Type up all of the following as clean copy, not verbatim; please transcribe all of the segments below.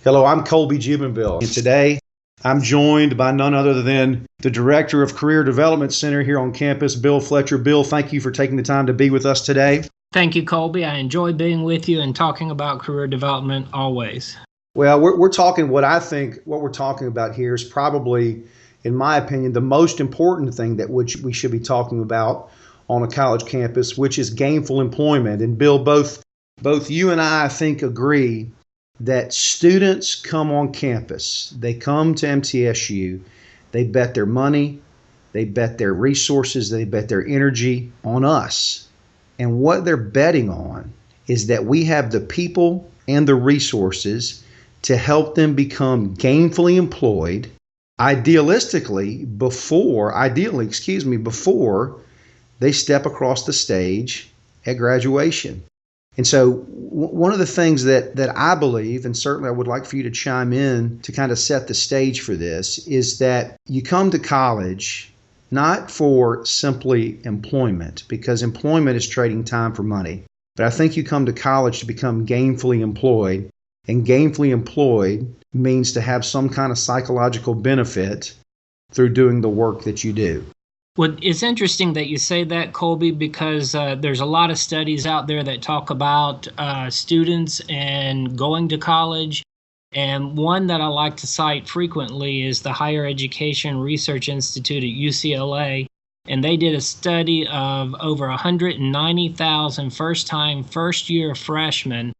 Hello, I'm Colby Jubenville, and today I'm joined by none other than the Director of Career Development Center here on campus, Bill Fletcher. Bill, thank you for taking the time to be with us today. Thank you, Colby. I enjoy being with you and talking about career development always. Well, we're talking what we're talking about here is probably, in my opinion, the most important thing that we should be talking about on a college campus, which is gainful employment. And Bill, both you and I think, agree that students come on campus, they come to MTSU, they bet their money, they bet their resources, they bet their energy on us. And what they're betting on is that we have the people and the resources to help them become gainfully employed, ideally, before they step across the stage at graduation. And so one of the things that I believe, and certainly I would like for you to chime in to kind of set the stage for this, is that you come to college not for simply employment, because employment is trading time for money. But I think you come to college to become gainfully employed, and gainfully employed means to have some kind of psychological benefit through doing the work that you do. Well, it's interesting that you say that, Colby, because there's a lot of studies out there that talk about students and going to college. And one that I like to cite frequently is the Higher Education Research Institute at UCLA. And they did a study of over 190,000 first-year freshmen.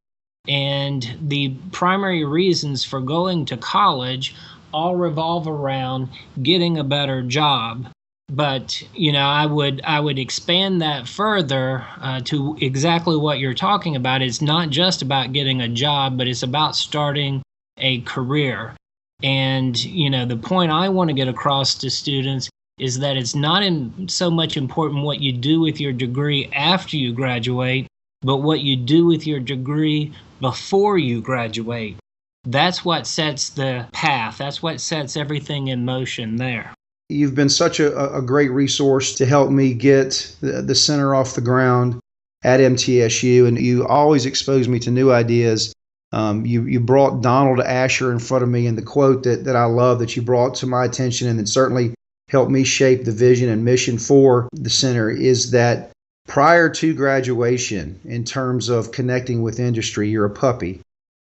And the primary reasons for going to college all revolve around getting a better job. But, I would expand that further to exactly what you're talking about. It's not just about getting a job, but it's about starting a career. And, the point I want to get across to students is that it's not so much important what you do with your degree after you graduate, but what you do with your degree before you graduate. That's what sets the path. That's what sets everything in motion there. You've been such a great resource to help me get the center off the ground at MTSU, and you always expose me to new ideas. You brought Donald Asher in front of me, and the quote that I love that you brought to my attention and that certainly helped me shape the vision and mission for the center is that prior to graduation, in terms of connecting with industry, you're a puppy.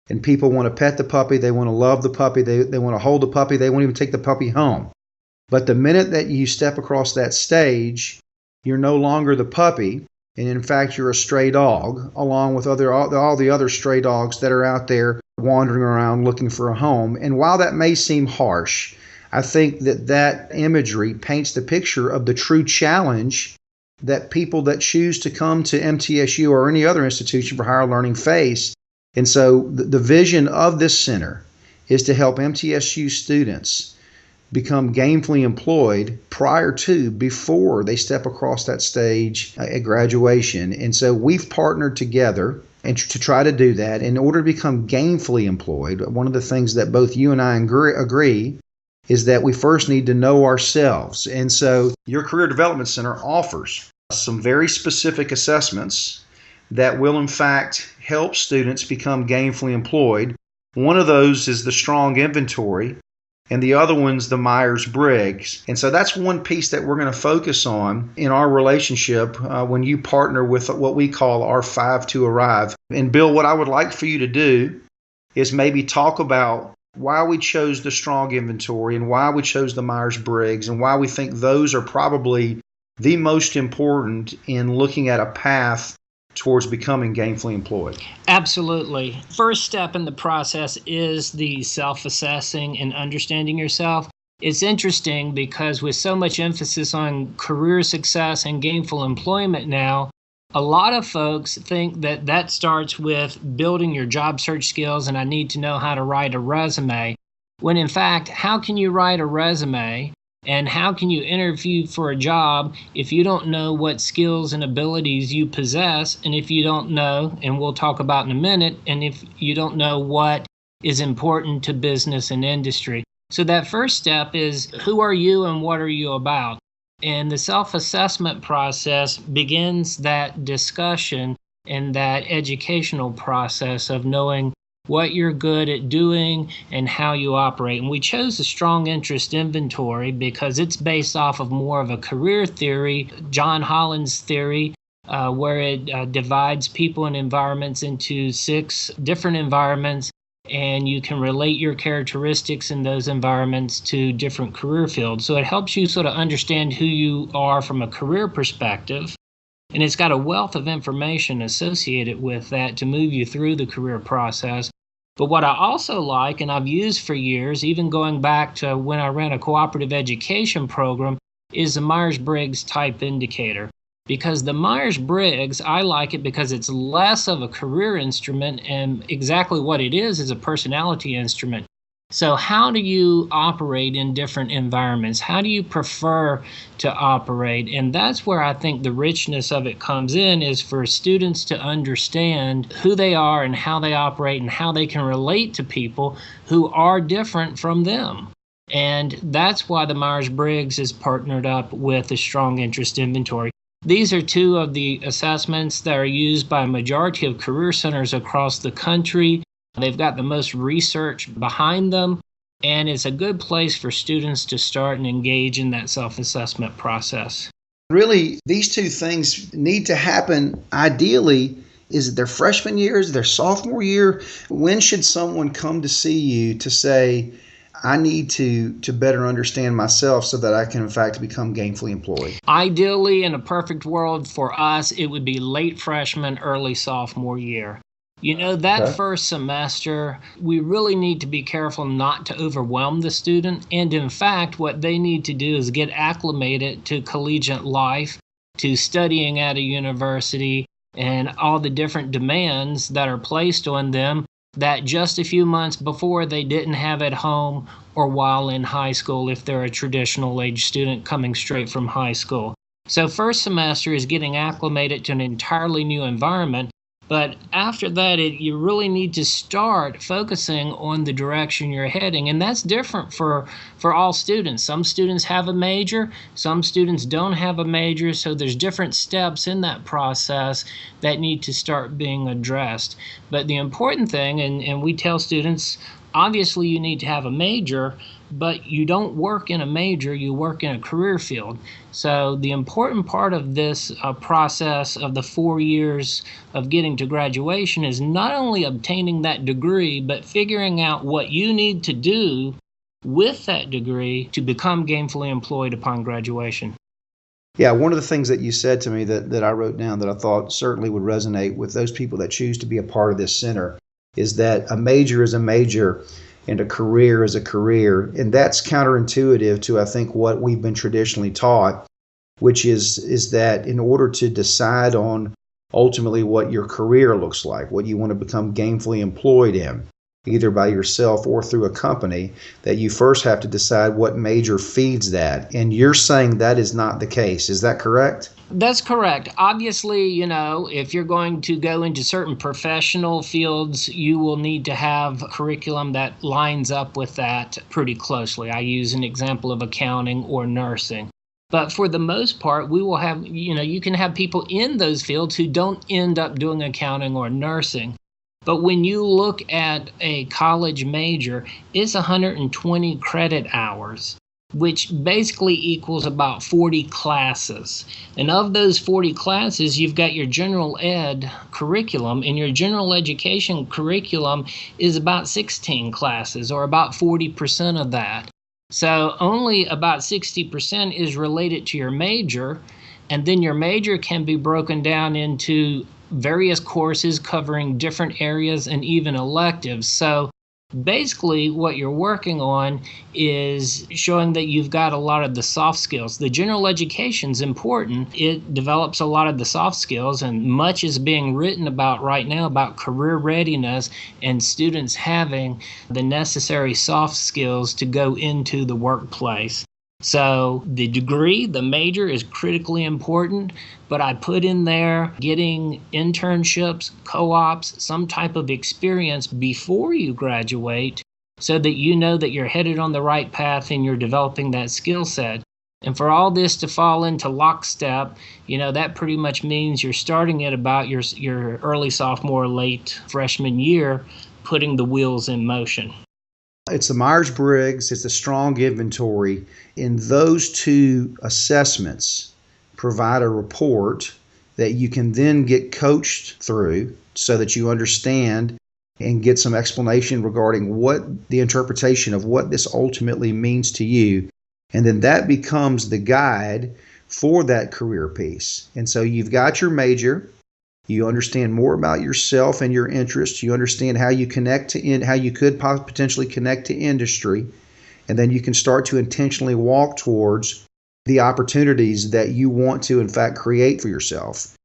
And people want to pet the puppy, they want to love the puppy, they want to hold the puppy, they won't even take the puppy home. But the minute that you step across that stage, you're no longer the puppy, and in fact, you're a stray dog, along with all the other stray dogs that are out there wandering around looking for a home. And while that may seem harsh, I think that imagery paints the picture of the true challenge that people that choose to come to MTSU or any other institution for higher learning face. And so the vision of this center is to help MTSU students become gainfully employed before they step across that stage at graduation. And so we've partnered together and to try to do that. In order to become gainfully employed, one of the things that both you and I agree is that we first need to know ourselves. And so your Career Development Center offers some very specific assessments that will in fact help students become gainfully employed. One of those is the Strong Inventory, and the other one's the Myers-Briggs. And so that's one piece that we're going to focus on in our relationship when you partner with what we call our 5 to Arrive. And Bill, what I would like for you to do is maybe talk about why we chose the Strong Inventory and why we chose the Myers-Briggs and why we think those are probably the most important in looking at a path towards becoming gainfully employed. Absolutely. First step in the process is the self-assessing and understanding yourself. It's interesting because with so much emphasis on career success and gainful employment now, a lot of folks think that starts with building your job search skills and I need to know how to write a resume. When in fact, how can you write a resume and how can you interview for a job if you don't know what skills and abilities you possess, and if you don't know, and we'll talk about in a minute, and if you don't know what is important to business and industry. So that first step is, who are you and what are you about? And the self-assessment process begins that discussion and that educational process of knowing what you're good at doing, and how you operate. And we chose a strong interest inventory because it's based off of more of a career theory, John Holland's theory, where it divides people and environments into 6 different environments, and you can relate your characteristics in those environments to different career fields. So it helps you sort of understand who you are from a career perspective. And it's got a wealth of information associated with that to move you through the career process. But what I also like, and I've used for years, even going back to when I ran a cooperative education program, is the Myers-Briggs Type Indicator. Because the Myers-Briggs, I like it because it's less of a career instrument, and exactly what it is a personality instrument. So how do you operate in different environments? How do you prefer to operate? And that's where I think the richness of it comes in, is for students to understand who they are and how they operate and how they can relate to people who are different from them. And that's why the Myers-Briggs is partnered up with the Strong Interest Inventory. These are 2 of the assessments that are used by a majority of career centers across the country. They've got the most research behind them, and it's a good place for students to start and engage in that self-assessment process. Really, these 2 things need to happen ideally. Is it their freshman year? Is it their sophomore year? When should someone come to see you to say, I need to better understand myself so that I can, in fact, become gainfully employed? Ideally, in a perfect world for us, it would be late freshman, early sophomore year. That first semester, we really need to be careful not to overwhelm the student. And in fact, what they need to do is get acclimated to collegiate life, to studying at a university, and all the different demands that are placed on them that just a few months before they didn't have at home or while in high school if they're a traditional age student coming straight from high school. So first semester is getting acclimated to an entirely new environment. But after that, you really need to start focusing on the direction you're heading. And that's different for all students. Some students have a major, some students don't have a major. So there's different steps in that process that need to start being addressed. But the important thing, and we tell students, obviously you need to have a major, but you don't work in a major, you work in a career field. So the important part of this process of the 4 years of getting to graduation is not only obtaining that degree, but figuring out what you need to do with that degree to become gainfully employed upon graduation. Yeah, one of the things that you said to me that I wrote down that I thought certainly would resonate with those people that choose to be a part of this center is that a major is a major and a career is a career. And that's counterintuitive to, I think, what we've been traditionally taught, which is that in order to decide on ultimately what your career looks like, what you want to become gainfully employed in, either by yourself or through a company, that you first have to decide what major feeds that. And you're saying that is not the case. Is that correct? That's correct. Obviously, if you're going to go into certain professional fields, you will need to have a curriculum that lines up with that pretty closely. I use an example of accounting or nursing. But for the most part, we will have, you can have people in those fields who don't end up doing accounting or nursing. But when you look at a college major, it's 120 credit hours, which basically equals about 40 classes. And of those 40 classes, you've got your general ed curriculum, and your general education curriculum is about 16 classes, or about 40% of that. So only about 60% is related to your major, and then your major can be broken down into various courses covering different areas and even electives. So basically, what you're working on is showing that you've got a lot of the soft skills. The general education is important. It develops a lot of the soft skills, and much is being written about right now about career readiness and students having the necessary soft skills to go into the workplace. So the degree, the major, is critically important, but I put in there getting internships, co-ops, some type of experience before you graduate so that you know that you're headed on the right path and you're developing that skill set. And for all this to fall into lockstep, that pretty much means you're starting at about your early sophomore, late freshman year putting the wheels in motion? It's the Myers-Briggs, it's the strong inventory. And those two assessments provide a report that you can then get coached through so that you understand and get some explanation regarding what the interpretation of what this ultimately means to you. And then that becomes the guide for that career piece. And so you've got your major, you understand more about yourself and your interests, you understand how you connect to how you could potentially connect to industry, and then you can start to intentionally walk towards the opportunities that you want to in fact create for yourself.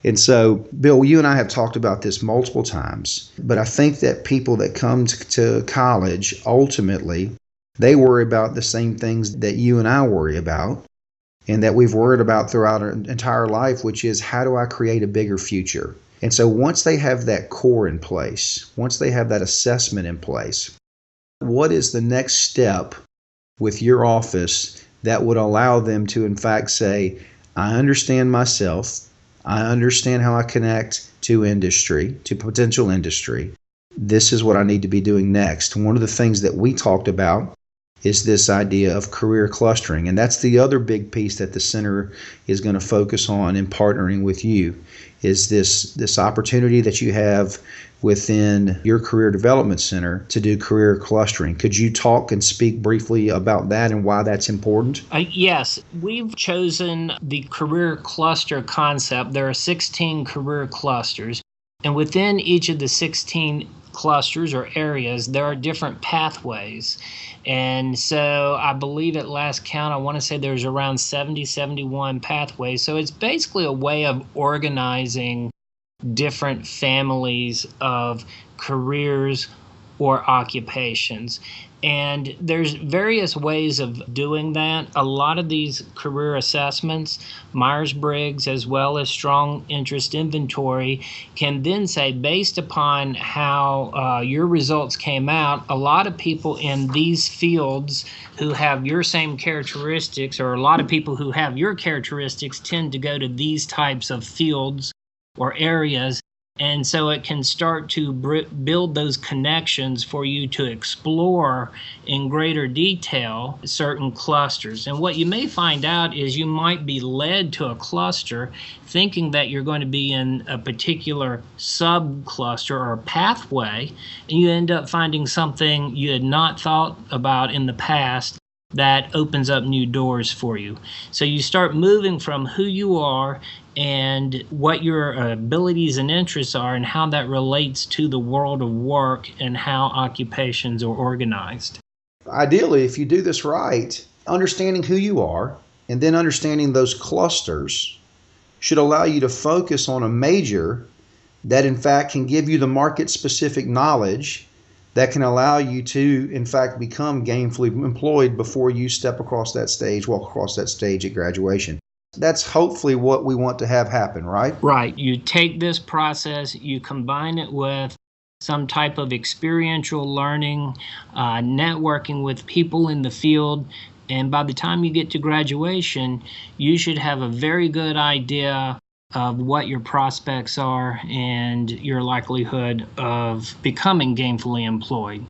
And so, Bill, you and I have talked about this multiple times, but I think that people that come to college, ultimately, they worry about the same things that you and I worry about and that we've worried about throughout our entire life, which is, how do I create a bigger future? And so once they have that core in place, once they have that assessment in place, what is the next step with your office that would allow them to, in fact, say, I understand myself, I understand how I connect to industry, to potential industry. This is what I need to be doing next. One of the things that we talked about is this idea of career clustering. And that's the other big piece that the center is going to focus on in partnering with you, is this opportunity that you have within your career development center to do career clustering. Could you talk and speak briefly about that and why that's important? Yes, we've chosen the career cluster concept. There are 16 career clusters, and within each of the 16 clusters or areas, there are different pathways. And so I believe at last count, I want to say there's around 71 pathways. So it's basically a way of organizing different families of careers or occupations. And there's various ways of doing that. A lot of these career assessments, Myers-Briggs as well as strong interest inventory, can then say, based upon how your results came out, a lot of people in these fields who have your same characteristics, or a lot of people who have your characteristics, tend to go to these types of fields or areas. And so it can start to build those connections for you to explore in greater detail certain clusters. And what you may find out is you might be led to a cluster thinking that you're going to be in a particular sub-cluster or pathway, and you end up finding something you had not thought about in the past that opens up new doors for you. So you start moving from who you are and what your abilities and interests are and how that relates to the world of work and how occupations are organized. Ideally, if you do this right, understanding who you are and then understanding those clusters should allow you to focus on a major that in fact can give you the market-specific knowledge that can allow you to, in fact, become gainfully employed before you step across that stage, walk across that stage at graduation. That's hopefully what we want to have happen, right? Right. You take this process, you combine it with some type of experiential learning, networking with people in the field, and by the time you get to graduation, you should have a very good idea of what your prospects are and your likelihood of becoming gainfully employed,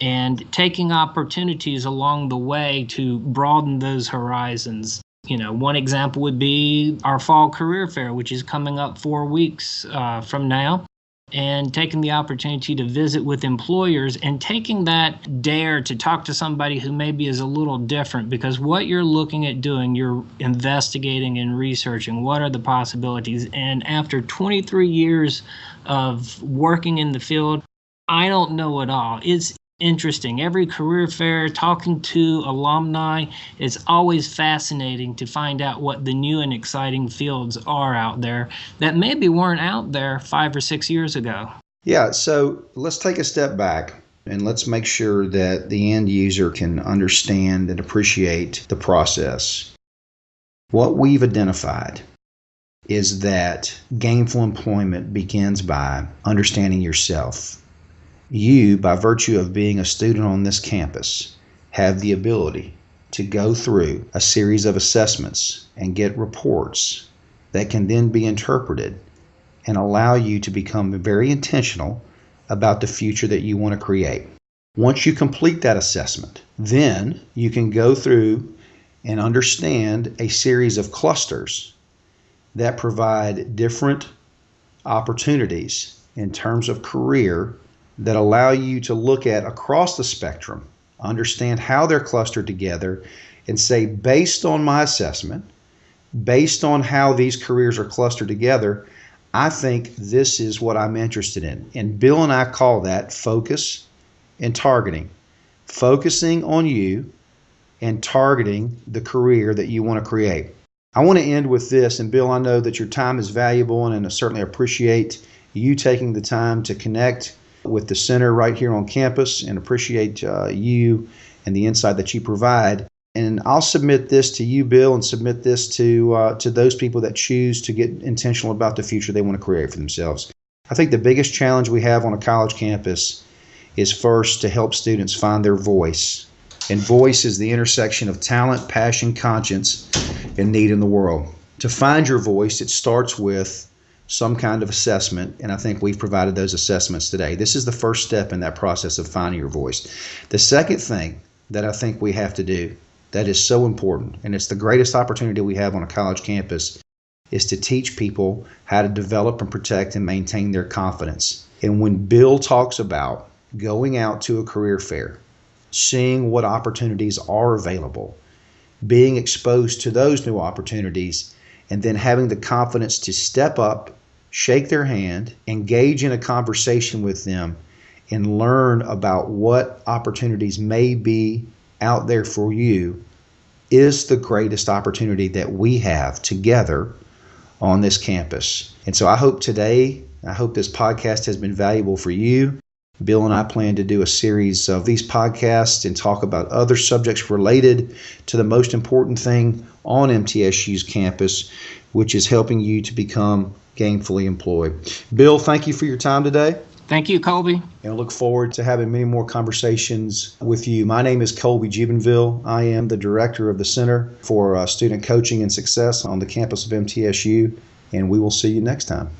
and taking opportunities along the way to broaden those horizons. You know, one example would be our fall career fair, which is coming up 4 weeks from now, and taking the opportunity to visit with employers and taking that dare to talk to somebody who maybe is a little different, because what you're looking at doing, you're investigating and researching what are the possibilities. And after 23 years of working in the field, I don't know it all. It's interesting. Every career fair, talking to alumni, it's always fascinating to find out what the new and exciting fields are out there that maybe weren't out there 5 or 6 years ago. Yeah, so let's take a step back and let's make sure that the end user can understand and appreciate the process. What we've identified is that gainful employment begins by understanding yourself. You, by virtue of being a student on this campus, have the ability to go through a series of assessments and get reports that can then be interpreted and allow you to become very intentional about the future that you want to create. Once you complete that assessment, then you can go through and understand a series of clusters that provide different opportunities in terms of career that allow you to look at across the spectrum, understand how they're clustered together, and say, based on my assessment, based on how these careers are clustered together, I think this is what I'm interested in. And Bill and I call that focus and targeting. Focusing on you and targeting the career that you want to create. I want to end with this, and Bill, I know that your time is valuable, and I certainly appreciate you taking the time to connect with the center right here on campus, and appreciate you and the insight that you provide. And I'll submit this to you, Bill, and submit this to those people that choose to get intentional about the future they want to create for themselves. I think the biggest challenge we have on a college campus is first to help students find their voice. And voice is the intersection of talent, passion, conscience, and need in the world. To find your voice, it starts with some kind of assessment, and I think we've provided those assessments today. This is the first step in that process of finding your voice. The second thing that I think we have to do that is so important, and it's the greatest opportunity we have on a college campus, is to teach people how to develop and protect and maintain their confidence. And when Bill talks about going out to a career fair, seeing what opportunities are available, being exposed to those new opportunities, and then having the confidence to step up, shake their hand, engage in a conversation with them, and learn about what opportunities may be out there for you, is the greatest opportunity that we have together on this campus. And so I hope this podcast has been valuable for you. Bill and I plan to do a series of these podcasts and talk about other subjects related to the most important thing on MTSU's campus, which is helping you to become gainfully employed. Bill, thank you for your time today. Thank you, Colby. And I look forward to having many more conversations with you. My name is Colby Gibenville. I am the director of the Center for Student Coaching and Success on the campus of MTSU, and we will see you next time.